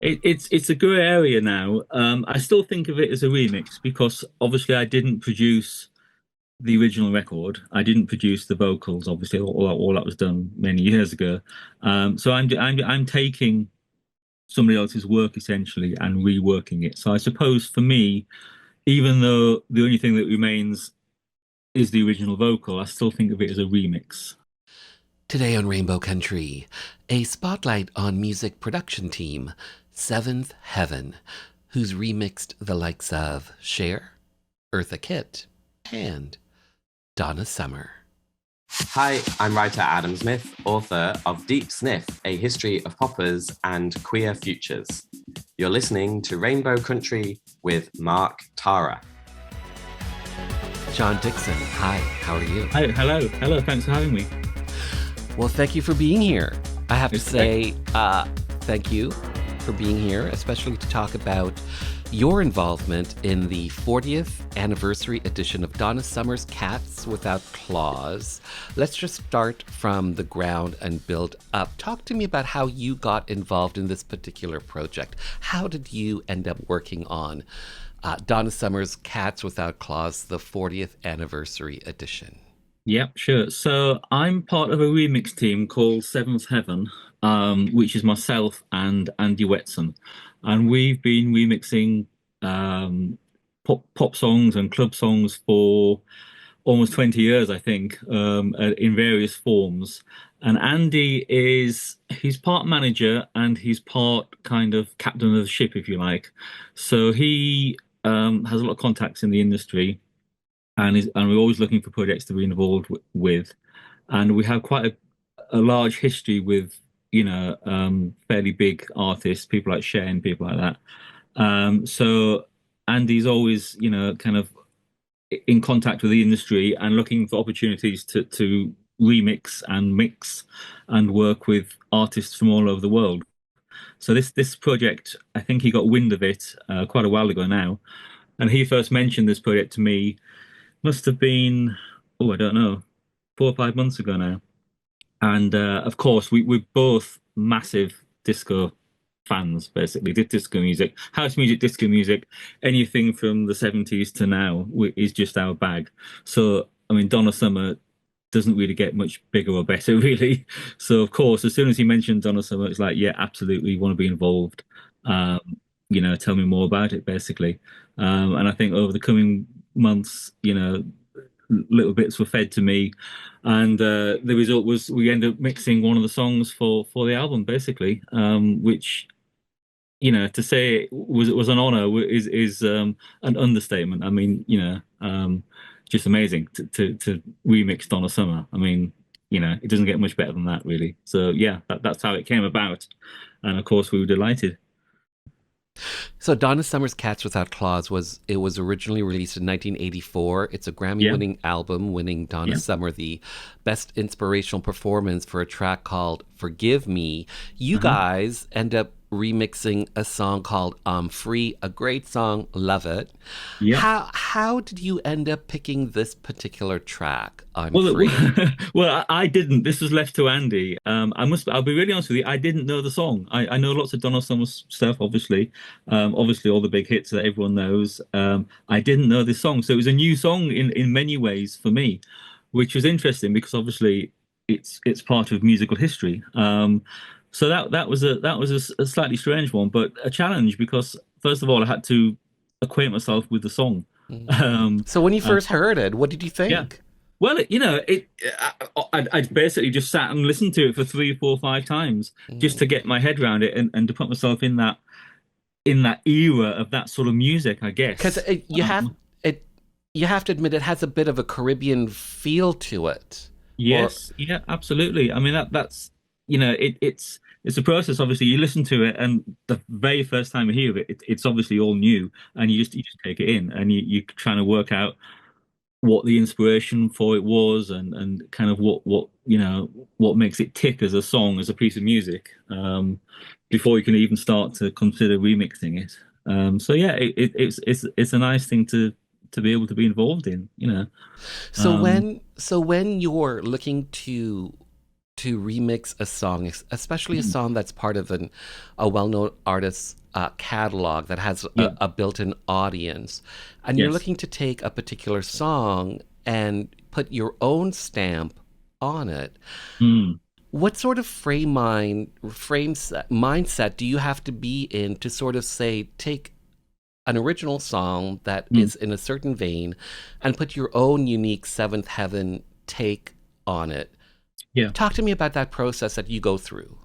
It's a grey area now. I still think of it as a remix because obviously I didn't produce the original record. I didn't produce the vocals. Obviously, all that was done many years ago. So I'm taking somebody else's work essentially and reworking it. So I suppose for me, even though the only thing that remains is the original vocal, I still think of it as a remix. Today on Rainbow Country, a spotlight on music production team, Seventh Heaven, who's remixed the likes of Cher, Eartha Kitt, and Donna Summer. Hi, I'm writer Adam Smith, author of Deep Sniff, A History of Poppers and Queer Futures. You're listening to Rainbow Country with Mark Tara. John Dixon, hi, how are you? Hi, hello, thanks for having me. Well, thank you for being here. I have to It's say, thank you for being here, especially to talk about your involvement in the 40th anniversary edition of Donna Summer's Cats Without Claws. Let's just start from the ground and build up. Talk to me about how you got involved in this particular project. How did you end up working on Donna Summer's Cats Without Claws, the 40th anniversary edition? Yeah, sure. So I'm part of a remix team called Seventh Heaven, which is myself and Andy Wetson, and we've been remixing pop songs and club songs for almost 20 years, I think, in various forms. And Andy he's part manager and he's part kind of captain of the ship, if you like. So he has a lot of contacts in the industry and we're always looking for projects to be involved with. And we have quite a large history with, fairly big artists, people like Cher and people like that. So Andy's always, kind of in contact with the industry and looking for opportunities to remix and mix and work with artists from all over the world. So this project, I think he got wind of it quite a while ago now, and he first mentioned this project to me must have been, oh, I don't know, 4 or 5 months ago now. And of course, we're both massive disco fans, basically. Disco music, house music, disco music, anything from the 70s to now is just our bag. So, I mean, Donna Summer doesn't really get much bigger or better, really. So, of course, as soon as he mentioned Donna Summer, it's like, yeah, absolutely, want to be involved. Um, tell me more about it, basically. And I think over the coming months, little bits were fed to me, and the result was we ended up mixing one of the songs for the album, basically, which to say it was an honor is an understatement. I mean, just amazing to remix Donna Summer. I mean, it doesn't get much better than that, really. So yeah, that's how it came about, and of course we were delighted. So Donna Summer's Cats Without Claws was originally released in 1984. It's a Yeah, Grammy-winning album, winning Donna yeah. Summer the Best Inspirational Performance for a track called Forgive Me. You Uh-huh. guys end up remixing a song called I'm Free, a great song, love it. Yeah. How did you end up picking this particular track, I'm Well, Free? well, I didn't. This was left to Andy. I'll be really honest with you. I didn't know the song. I know lots of Donna Summer stuff, obviously. Obviously all the big hits that everyone knows. I didn't know this song, so it was a new song in many ways for me, which was interesting because obviously it's part of musical history. So that was a slightly strange one, but a challenge because first of all I had to acquaint myself with the song. Mm. Um, So when you and first heard it, what did you yeah. think? Well, I basically just sat and listened to it for 3, 4, 5 times just to Mm. get my head around it and to put myself in that era of that sort of music, I Because guess. it you have to admit it has a bit of a Caribbean feel to it. Or Yes, yeah, absolutely. I mean that's it's a process. Obviously, you listen to it, and the very first time you hear it, it's obviously all new, and you just take it in, and you're trying to work out what the inspiration for it was and kind of what makes it tick as a song, as a piece of music, before you can even start to consider remixing it. So yeah, it's a nice thing to be able to be involved in. so Um, when you're looking to to remix a song, especially a song that's part of a well-known artist's catalog that has Yeah. a built-in audience, and you're Yes. looking to take a particular song and put your own stamp on it. Mm. What sort of mindset do you have to be in to sort of say, take an original song that Mm. is in a certain vein and put your own unique Seventh Heaven take on it? Yeah. Talk to me about that process that you go through.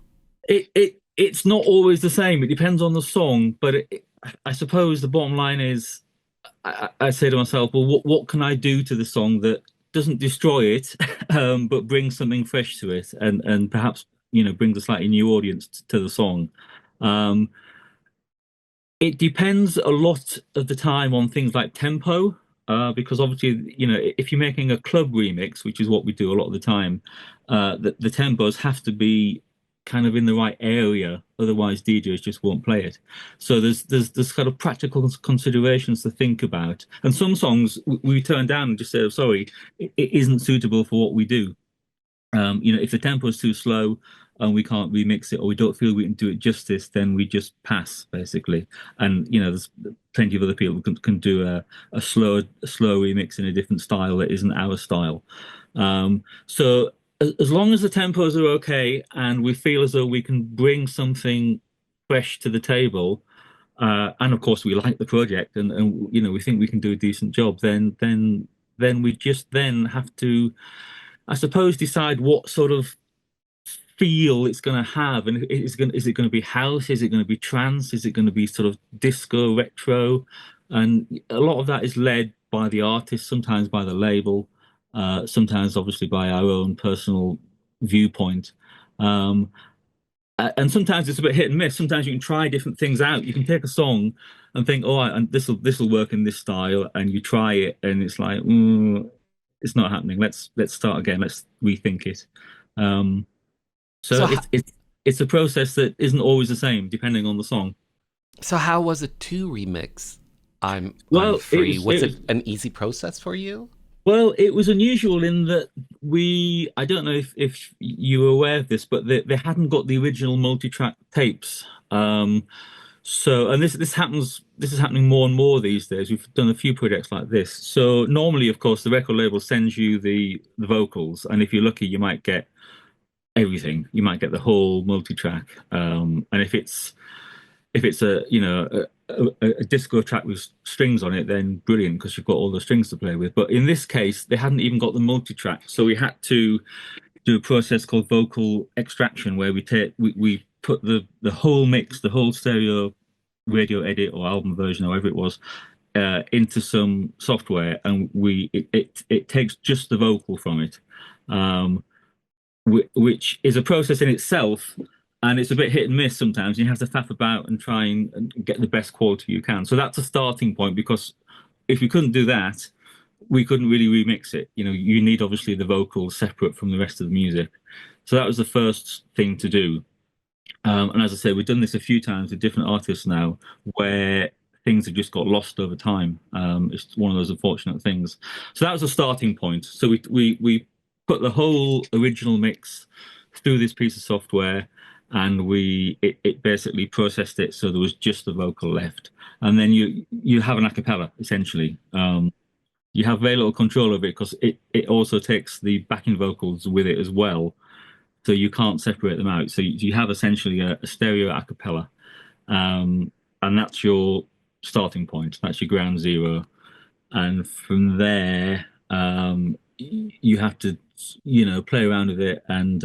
It's not always the same. It depends on the song, but I suppose the bottom line is I say to myself, well, what can I do to the song that doesn't destroy it, but brings something fresh to it, and perhaps brings a slightly new audience to the song. Um, it depends a lot of the time on things like tempo, because obviously, if you're making a club remix, which is what we do a lot of the time, the tempos have to be kind of in the right area, otherwise DJs just won't play it. So there's kind of practical considerations to think about, and some songs we turn down and just say, oh, sorry, it isn't suitable for what we do. If the tempo is too slow and we can't remix it or we don't feel we can do it justice, then we just pass basically. And there's plenty of other people who can do a slow remix in a different style that isn't our style. So as long as the tempos are okay and we feel as though we can bring something fresh to the table, and of course we like the project and we think we can do a decent job, then we just then have to, I suppose, decide what sort of feel it's going to have, and is it going to be house? Is it going to be trance? Is it going to be sort of disco retro? And a lot of that is led by the artist, sometimes by the label, sometimes obviously by our own personal viewpoint. Um, and sometimes it's a bit hit and miss. Sometimes you can try different things out. You can take a song and think, oh, and this will work in this style, and you try it, and it's like, it's not happening. Let's start again. Let's rethink it. Um, so So, it's a process that isn't always the same depending on the song. so how was it to remix I'm Well, it free? was Was it it was an easy process for you? well, it was unusual in that I don't know if you were aware of this, but they hadn't got the original multi-track tapes. And this is happening more and more these days. We've done a few projects like this. So normally, of course, the record label sends you the vocals, and if you're lucky, you might get everything. You might get the whole multi-track. And if it's a disco track with strings on it, then brilliant because you've got all the strings to play with. But in this case, they hadn't even got the multi-track, so we had to do a process called vocal extraction, where we put the whole mix, the whole stereo radio edit or album version, or whatever it was, into some software, and it takes just the vocal from it. Um, which is a process in itself, and it's a bit hit and miss sometimes. You have to faff about and try and get the best quality you can. So that's a starting point, because if we couldn't do that, we couldn't really remix it. You need obviously the vocals separate from the rest of the music. So that was the first thing to do. And as I say, we've done this a few times with different artists now, where things have just got lost over time. It's one of those unfortunate things. So that was a starting point. So we put the whole original mix through this piece of software, and it basically processed it so there was just the vocal left. And then you have an a cappella essentially. You have very little control over it because it also takes the backing vocals with it as well, so you can't separate them out. So you have essentially a stereo a cappella, and that's your starting point. That's your ground zero, and from there, you have to, play around with it and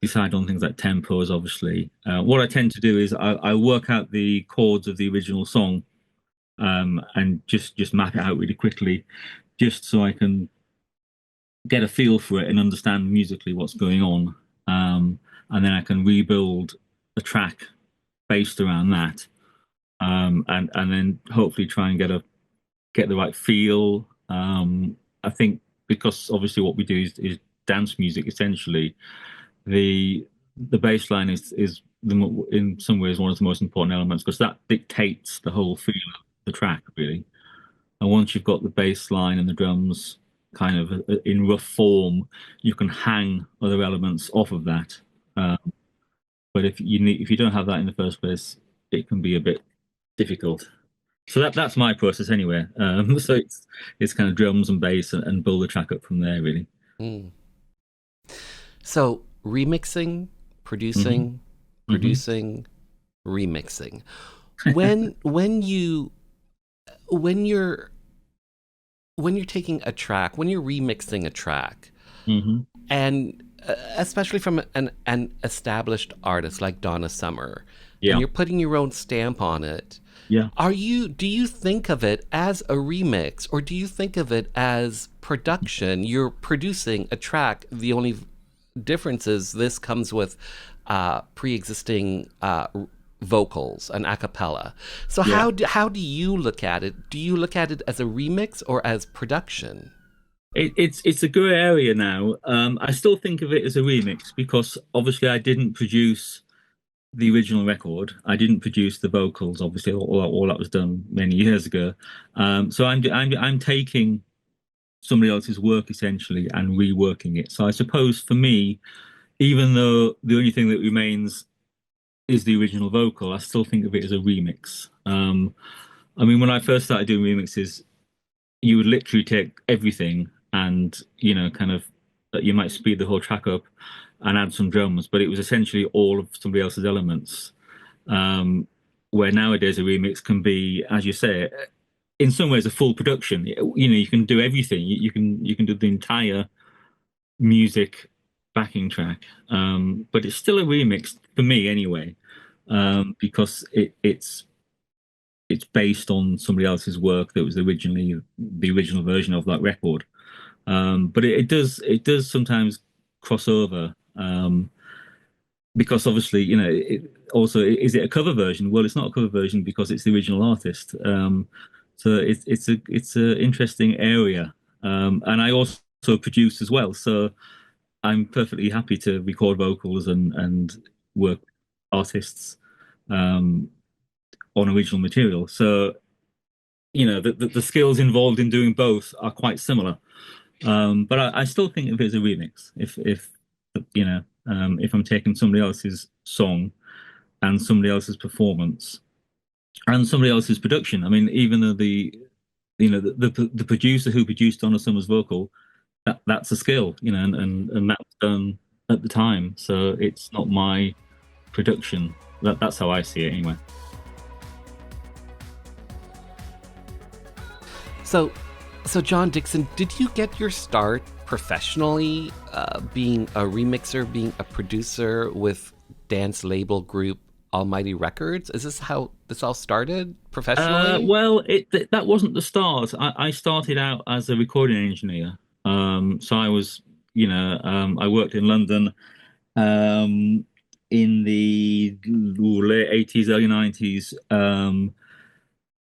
decide on things like tempos. Obviously, what I tend to do is I work out the chords of the original song, and just map it out really quickly, just so I can get a feel for it and understand musically what's going on. And then I can rebuild a track based around that, and then hopefully try and get the right feel. I think because obviously what we do is dance music essentially. The bass line is in some ways one of the most important elements, because that dictates the whole feel of the track really. And once you've got the bass line and the drums kind of in rough form, you can hang other elements off of that. Um, but if you don't have that in the first place, it can be a bit difficult. So that's my process anyway. So it's kind of drums and bass and build the track up from there really. Mm. So remixing, Hmm. producing, Hmm. producing, remixing. When when you're when you're taking a track, when you're remixing a track, Hmm. and especially from an established artist like Donna Summer, and Yeah, you're putting your own stamp on it, yeah. do you think of it as a remix, or do you think of it as production? You're producing a track. The only difference is this comes with pre-existing vocals and a cappella. So Yeah. how do you look at it? Do you look at it as a remix or as production? It's a grey area now. I still think of it as a remix because obviously I didn't produce the original record. I didn't produce the vocals. Obviously, all that was done many years ago. So I'm taking somebody else's work essentially and reworking it. So I suppose for me, even though the only thing that remains is the original vocal, I still think of it as a remix. I mean, when I first started doing remixes, you would literally take everything and kind of you might speed the whole track up and add some drums, but it was essentially all of somebody else's elements. Where nowadays a remix can be, as you say, in some ways a full production. You can do everything. You can do the entire music backing track, but it's still a remix for me anyway, because it's based on somebody else's work that was originally the original version of that record. But it does sometimes cross over, because obviously, also is it a cover version? Well, it's not a cover version because it's the original artist. So it's a interesting area, and I also produce as well. So I'm perfectly happy to record vocals and work with artists um, on original material. So the skills involved in doing both are quite similar. But I still think of it as a remix. If I'm taking somebody else's song and somebody else's performance and somebody else's production. I mean, even though the producer who produced Donna Summer's vocal, that's a skill, and that was done at the time. So it's not my production. That's how I see it anyway. So, so John Dixon, did you get your start professionally, being a remixer, being a producer with dance label group Almighty Records? Is this how this all started professionally? Well, that wasn't the start. I started out as a recording engineer. So I worked in London, um, in the late 80s, early 90s,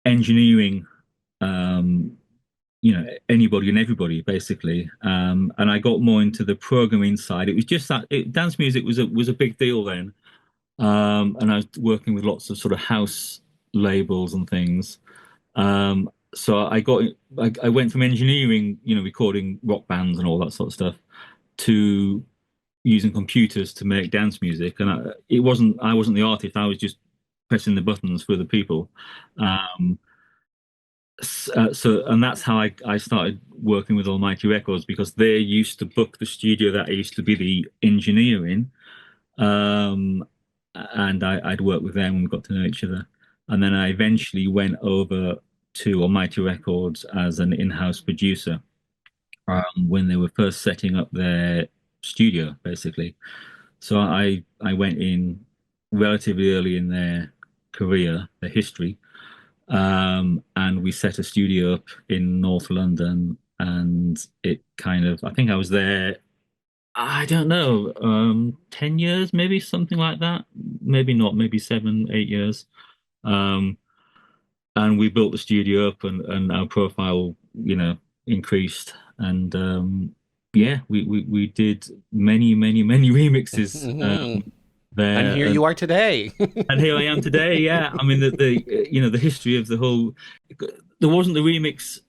engineering, um, anybody and everybody basically. And I got more into the programming side. It was just that dance music was a big deal then. And I was working with lots of sort of house labels and things. So I went from engineering, recording rock bands and all that sort of stuff, to using computers to make dance music. And I wasn't the artist. I was just pressing the buttons for the people. Um, and that's how I started working with Almighty Records, because they used to book the studio that I used to be the engineer in. And I'd worked with them and we got to know each other. And then I eventually went over to Almighty Records as an in-house producer, when they were first setting up their studio, basically. So I went in relatively early in their career, their history, and we set a studio up in North London. And it kind of, I think I was there, I don't know, 10 years, maybe something like that. Maybe not, maybe 7, 8 years. Um, and we built the studio up, and our profile, increased. And yeah, we did many, many, many remixes Hmm. And there. here you are today. And here I am today. Yeah, I mean the history of the whole. There wasn't the remix.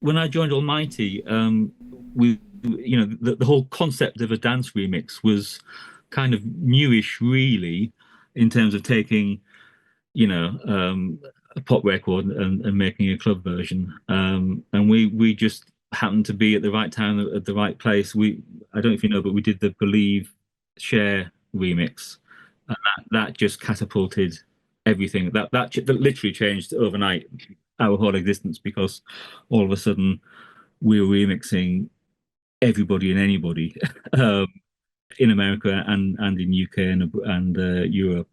when I joined Almighty, the whole concept of a dance remix was kind of newish, really, in terms of taking, you know, a pop record and making a club version. And we just happened to be at the right time at the right place. I don't know if you know, but we did the Believe Share remix, and that just catapulted everything. That literally changed overnight our whole existence because all of a sudden we were remixing everybody and anybody um, in America and in UK and Europe.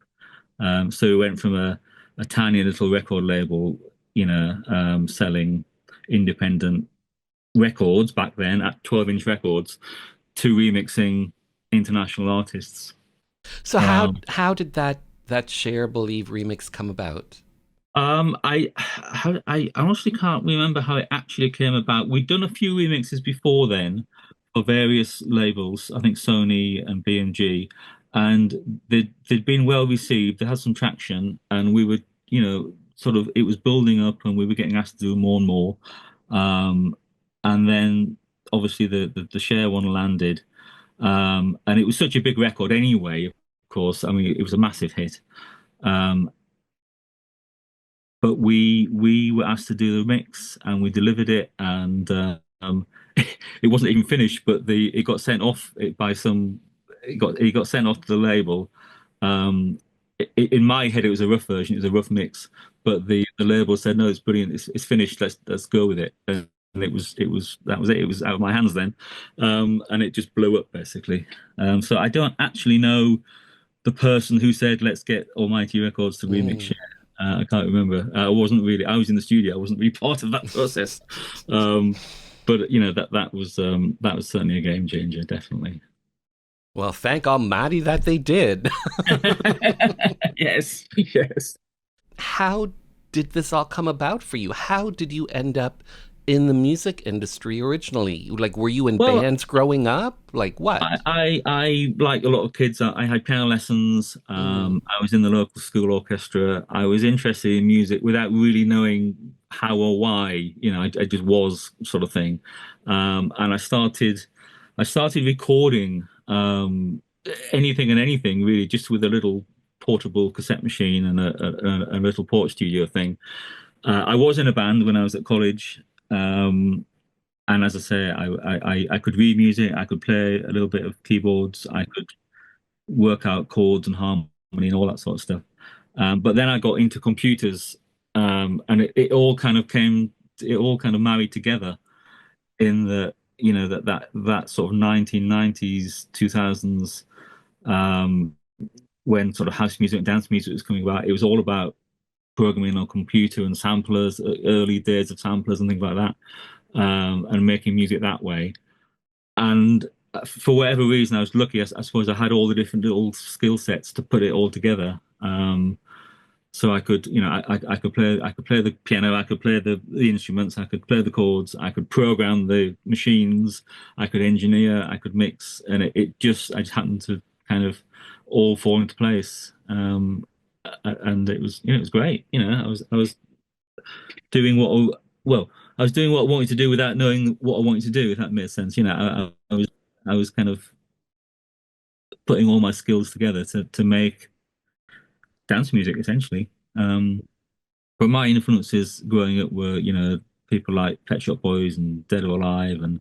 So we went from a tiny little record label, selling independent records back then at 12-inch records to remixing international artists. So Um, how did that Share Believe remix come about? I honestly can't remember how it actually came about. We'd done a few remixes before then for various labels, I think Sony and BMG, and they'd been well received. They had some traction, and we were, sort of it was building up, and we were getting asked to do more and more. Um, and then obviously the Share one landed, and it was such a big record anyway. Of course, I mean it was a massive hit. Um, but we were asked to do the mix and we delivered it and it wasn't even finished but the it got sent off by some it got sent off to the label. In my head it was a rough version, it was a rough mix, but the label said no, it's brilliant, it's finished, let's go with it. And it was that was it, it was out of my hands then. And it just blew up basically. So I don't actually know the person who said, "Let's get Almighty Records to remix Mm. Share." I can't remember. I wasn't really. I was in the studio. I wasn't really part of that process. Um, but that was certainly a game changer, definitely. Well, thank Almighty that they did. Yes, yes. How did this all come about for you? How did you end up in the music industry originally? Like, were you in Well, bands growing up? Like, what? I like a lot of kids. I had piano lessons. Mm. I was in the local school orchestra. I was interested in music without really knowing how or why. I just was sort of thing. And I started recording anything and anything really, just with a little portable cassette machine and a little port studio thing. I was in a band when I was at college. And as I say, I could read music, I could play a little bit of keyboards, I could work out chords and harmony and all that sort of stuff. But then I got into computers, and it all kind of it all kind of married together in that sort of 1990s, 2000s, when sort of house music and dance music was coming about. It was all about programming on computer and samplers, early days of samplers and things like that, and making music that way. And for whatever reason, I was lucky. I suppose I had all the different little skill sets to put it all together. So I could, I could play the piano, I could play the instruments, I could play the chords, I could program the machines, I could engineer, I could mix, and I just happened to kind of all fall into place. And it was, it was great. I was doing well, I was doing what I wanted to do without knowing what I wanted to do, if that makes sense. I was kind of putting all my skills together to make dance music essentially. But my influences growing up were, people like Pet Shop Boys and Dead or Alive and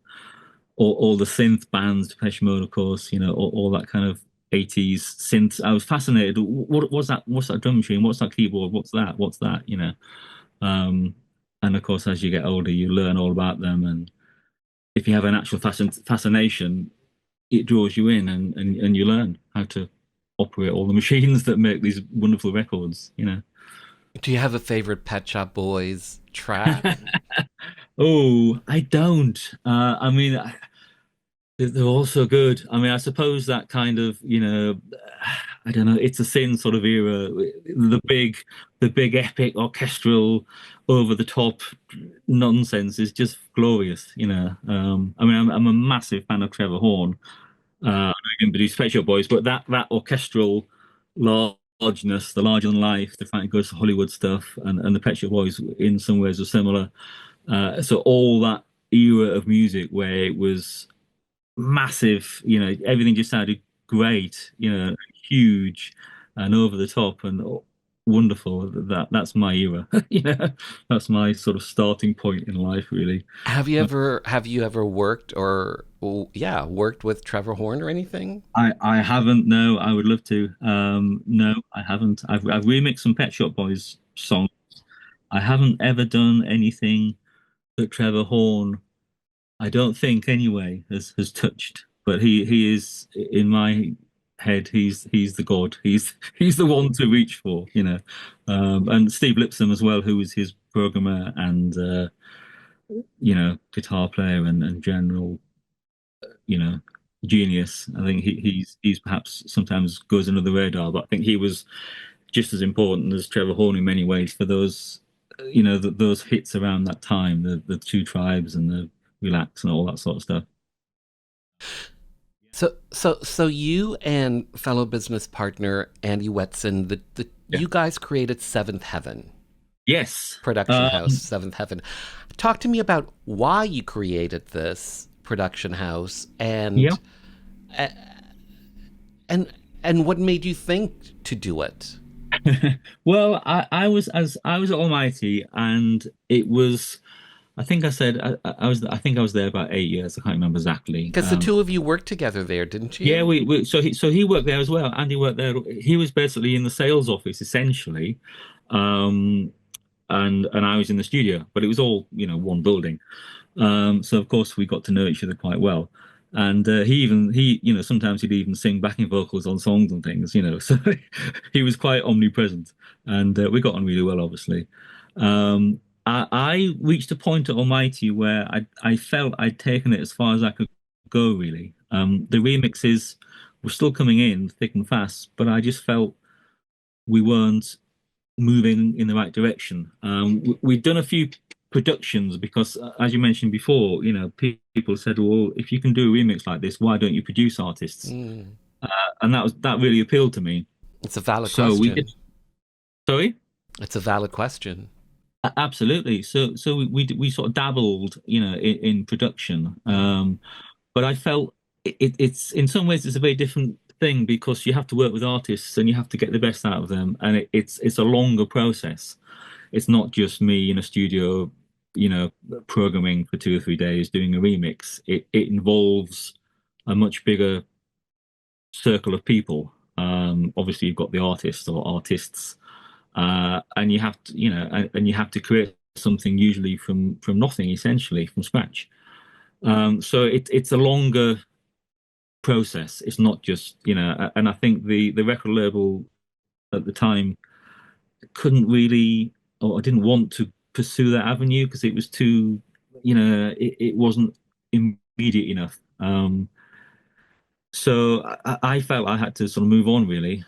all the synth bands, Depeche Mode, of course, all that kind of 80s synth. I was fascinated. What's that? What's that drum machine? What's that keyboard? What's that? What's that? Um, and of course, as you get older, you learn all about them. And if you have an actual fascination, it draws you in and you learn how to operate all the machines that make these wonderful records. Do you have a favorite Pet Shop Boys track? Oh, I don't. I mean, they're all so good. I mean, I suppose that kind of, I don't know, it's a sin sort of era. The big epic orchestral, over the top nonsense is just glorious. I mean, I'm a massive fan of Trevor Horn. I didn't produce Pet Shop Boys, but that orchestral largeness, the larger than life, the Frank Goes to Hollywood stuff, and the Pet Shop Boys in some ways are similar. So all that era of music where it was massive, everything just sounded great, huge and over the top and wonderful. That's my era, that's my sort of starting point in life, really. Have you ever worked or yeah, worked with Trevor Horn or anything? I haven't. No, I would love to. No, I haven't. I've remixed some Pet Shop Boys songs. I haven't ever done anything that Trevor Horn, I don't think anyway, has touched. But he is in my head. He's the god. He's the one to reach for. And Steve Lipson as well, who was his programmer and guitar player and general you know genius. I think he's perhaps sometimes goes under the radar, but I think he was just as important as Trevor Horn in many ways for those those hits around that time, the Two Tribes and the Relax and all that sort of stuff. So you and fellow business partner Andy Wetson, Yeah. you guys created Seventh Heaven Yes. production house, Seventh Heaven. Talk to me about why you created this production house Yeah. and and what made you think to do it? Well, I was at Almighty, and it was. I think I said I was. I think I was there about 8 years. I can't remember exactly. Because the two of you worked together there, didn't Yeah, you? he worked there as well. Andy worked there. He was basically in the sales office essentially, um, and I was in the studio, but it was all one building. So of course we got to know each other quite well. And sometimes he'd even sing backing vocals on songs and things. So he was quite omnipresent, and we got on really well, obviously. I reached a point at Almighty where I felt I'd taken it as far as I could go, really. The remixes were still coming in thick and fast, but I just felt we weren't moving in the right direction. We'd done a few productions because, as you mentioned before, people said, "Well, if you can do a remix like this, why don't you produce artists?" Mm, And that really appealed to me. it's a valid So we did. question. Sorry. It's a valid question. Absolutely. So we sort of dabbled, in production. Mm, But I felt it's in some ways it's a very different thing because you have to work with artists and you have to get the best out of them, and it's a longer process. It's not just me in a studio, programming for 2 or 3 days doing a remix. It involves a much bigger circle of people. Obviously, you've got the artist or artists, and you have to, and you have to create something usually from nothing, essentially from scratch. So it's a longer process. It's not just, and I think the record label at the time couldn't really or didn't want to pursue that avenue because it was too, it wasn't immediate enough. So I felt I had to sort of move on really.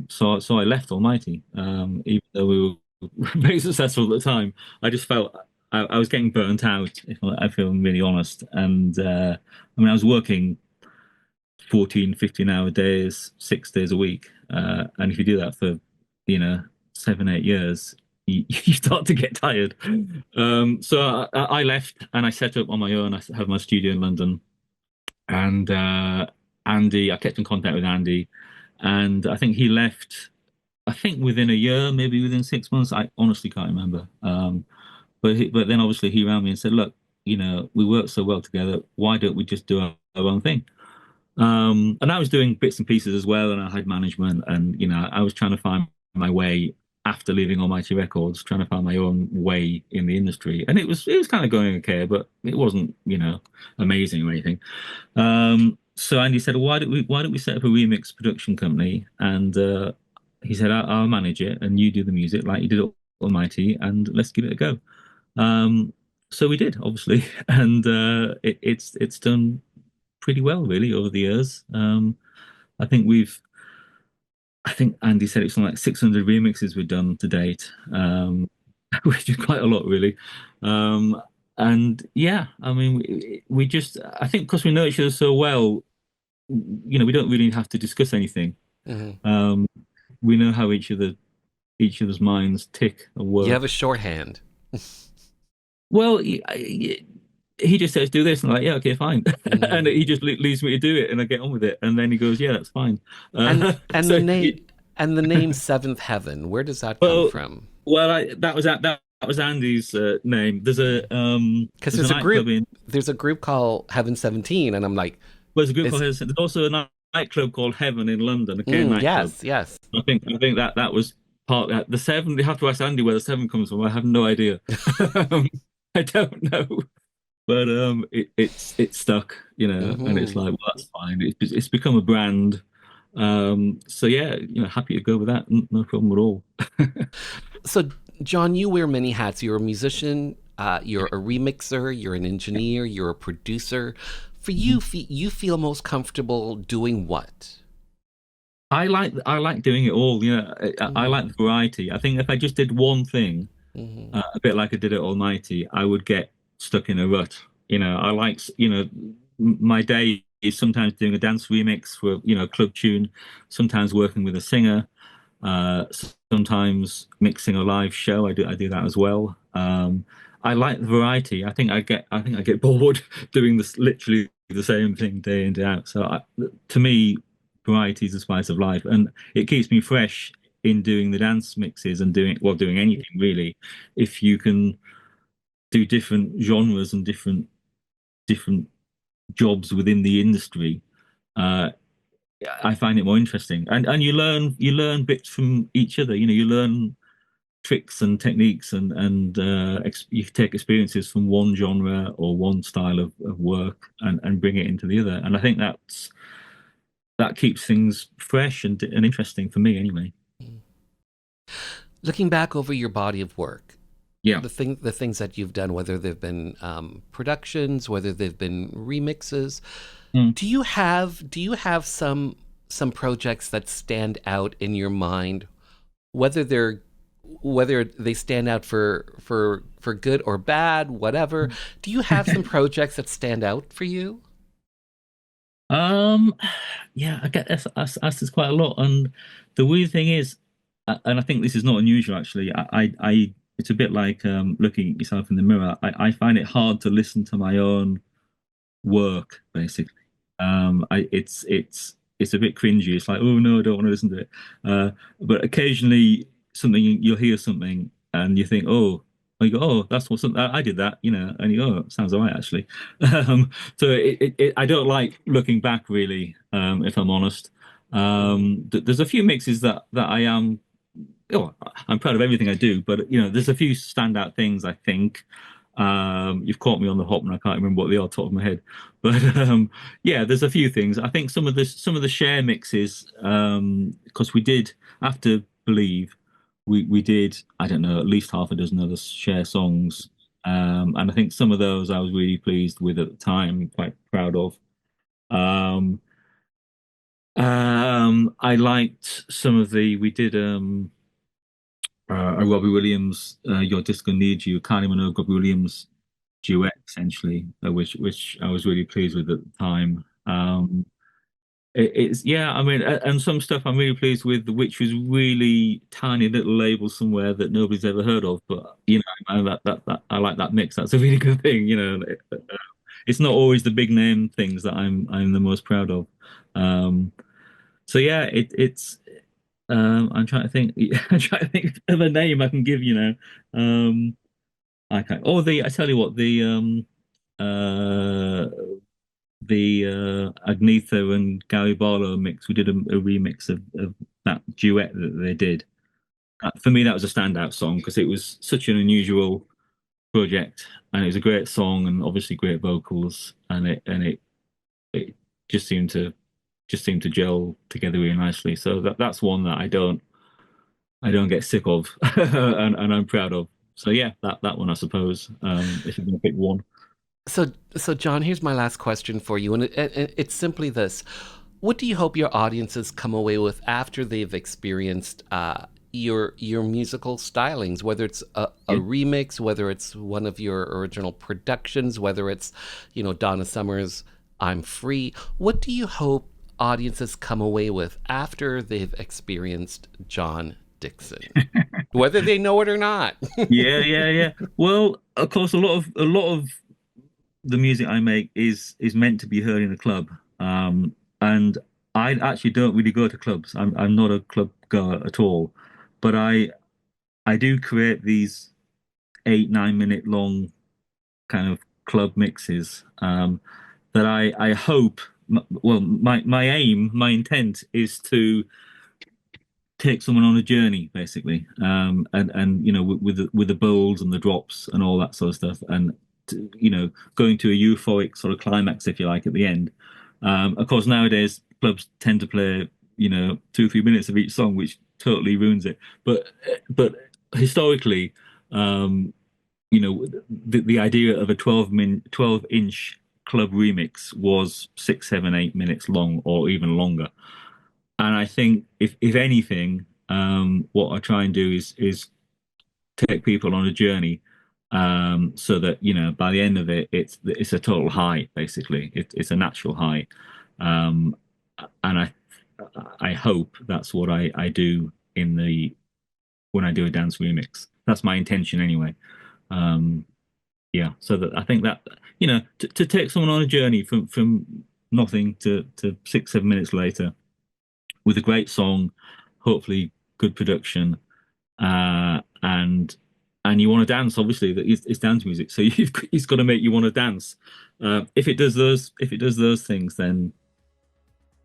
So I left Almighty, even though we were very successful at the time. I just felt I was getting burnt out, if I feel really honest. And I was working 14, 15-hour days, 6 days a week. And if you do that for, you know, 7, 8 years, you start to get tired. So I left and I set up on my own. I have my studio in London. And I kept in contact with Andy. And I think he left, I think within a year, maybe within 6 months. I honestly can't remember. But then obviously he rang me and said, look, we work so well together. Why don't we just do our own thing? And I was doing bits and pieces as well, and I had management, and I was trying to find my way after leaving Almighty Records, trying to find my own way in the industry, and it was kind of going okay, but it wasn't amazing or anything. So Andy said, why don't we set up a remix production company? And he said, I'll manage it, and you do the music like you did at Almighty, and let's give it a go. Um, so we did, obviously, and it's done pretty well, really, over the years. I think I think Andy said it's something like 600 remixes we've done to date, which is quite a lot, really. And yeah, I mean, we just, I think because we know each other so well, we don't really have to discuss anything. mhm. Um, we know how each other's minds tick and You work. have a shorthand. Well, he just says do this, and I'm like, yeah, okay, fine, and Mm. he just leaves me to do it, and I get on with it, and then he goes, yeah, that's fine. And Uh, and the so, name and the name Seventh Heaven, where does that come well, from? that was Andy's name. Because There's a nightclub in there's a group called Heaven 17, and I'm like, there's a group it's called There's also a nightclub called Heaven in London, a gay nightclub. yes, yes. I think that was part of that. The seven. You have to ask Andy where the seven comes from. I have no idea. I don't know. But it's stuck, and it's Hmm. like, well, that's fine. It's become a brand. So yeah, happy to go with that. No problem at all. So, John, you wear many hats. You're a musician, you're a remixer, you're an engineer, you're a producer. For you, you feel most comfortable doing what? I like doing it all. I Mm-hmm. like the variety. I think if I just did one thing, Mm-hmm. a bit like I did it Almighty, I would get stuck in a rut. My day is sometimes doing a dance remix for, club tune, sometimes working with a singer, uh, sometimes mixing a live show. I do that as well. I like the variety. I think I get bored doing this literally the same thing day in day out. To me, variety is the spice of life, and it keeps me fresh in doing the dance mixes and doing anything really. If you can do different genres and different jobs within the industry, uh, I find it more interesting. And you learn bits from each other. You learn tricks and techniques, and you take experiences from one genre or one style of work and bring it into the other. And I think that keeps things fresh and interesting for me anyway. Looking back over your body of work, Yeah. the things that you've done, whether they've been productions, whether they've been remixes, Mm. do you have some projects that stand out in your mind, whether they stand out for good or bad, whatever? Do you have some projects that stand out for you? Um, yeah, I get asked this quite a lot, and the weird thing is, and I think this is not unusual actually. It's a bit like looking at yourself in the mirror. I find it hard to listen to my own work, basically. It's a bit cringy. It's like, oh no, I don't want to listen to it. Uh, but occasionally, you'll hear something, and you think, oh, you go, oh, that's what something I did that, and you go, oh, sounds all right actually. Um, I don't like looking back really, if I'm honest. Mm-hmm. There's a few mixes that I am. Oh, I'm proud of everything I do, but there's a few standout things I think. You've caught me on the hop, and I can't remember what they are top of my head. But yeah, there's a few things. I think some of the share mixes, because we did after Believe, we did, I don't know, at least half a dozen other share songs, and I think some of those I was really pleased with at the time, quite proud of. Um, I liked some of the we did. A Robbie Williams, Your Disco Needs You, Kylie Minogue, Robbie Williams duet, essentially, which I was really pleased with at the time. It's yeah, I mean, and some stuff I'm really pleased with, which was really tiny little label somewhere that nobody's ever heard of, but that I like that mix. That's a really good thing. It's not always the big name things that I'm the most proud of. Um, so yeah, it's I'm trying to think. I'm trying to think of a name I can give. I can't. Oh, I tell you what, uh, Agnetha and Gary Barlow mix. We did a remix of that duet that they did. For me, that was a standout song because it was such an unusual project, and it was a great song and obviously great vocals, and it just seemed to gel together really nicely. So that's one that I don't get sick of, and I'm proud of. So yeah, that one I suppose. If you're gonna pick one. So John, here's my last question for you, and it's simply this: what do you hope your audiences come away with after they've experienced your musical stylings, whether it's a Yeah. remix, whether it's one of your original productions, whether it's, Donna Summer's "I'm Free"? What do you hope audiences come away with after they've experienced John Dixon, whether they know it or not? Yeah, yeah, yeah. Well, of course, a lot of the music I make is meant to be heard in a club. And I actually don't really go to clubs. I'm not a club goer at all. But I do create these 8, 9 minute long kind of club mixes that I hope. Well, my aim, my intent is to take someone on a journey, basically, and with the bowls and the drops and all that sort of stuff, and going to a euphoric sort of climax, if you like, at the end. Of course, nowadays clubs tend to play 2, 3 minutes of each song, which totally ruins it. But historically, um, the idea of a 12-inch club remix was 6, 7, 8 minutes long, or even longer. And I think if anything, what I try and do is take people on a journey, so that by the end of it, it's a total high. Basically, it's a natural high, um, and I hope that's what I do in the when I do a dance remix. That's my intention anyway. Um, yeah, so that I think that to take someone on a journey from nothing to 6, 7 minutes later with a great song, hopefully good production, and you want to dance. Obviously, that it's dance music, so it's got to make you want to dance. If it does those things, then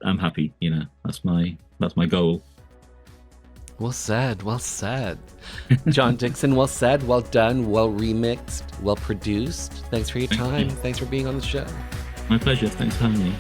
I'm happy. That's my goal. Well said, well said. John Dixon, well said, well done, well remixed, well produced. Thanks for your time. Thanks for being on the show. My pleasure. Thanks for having me.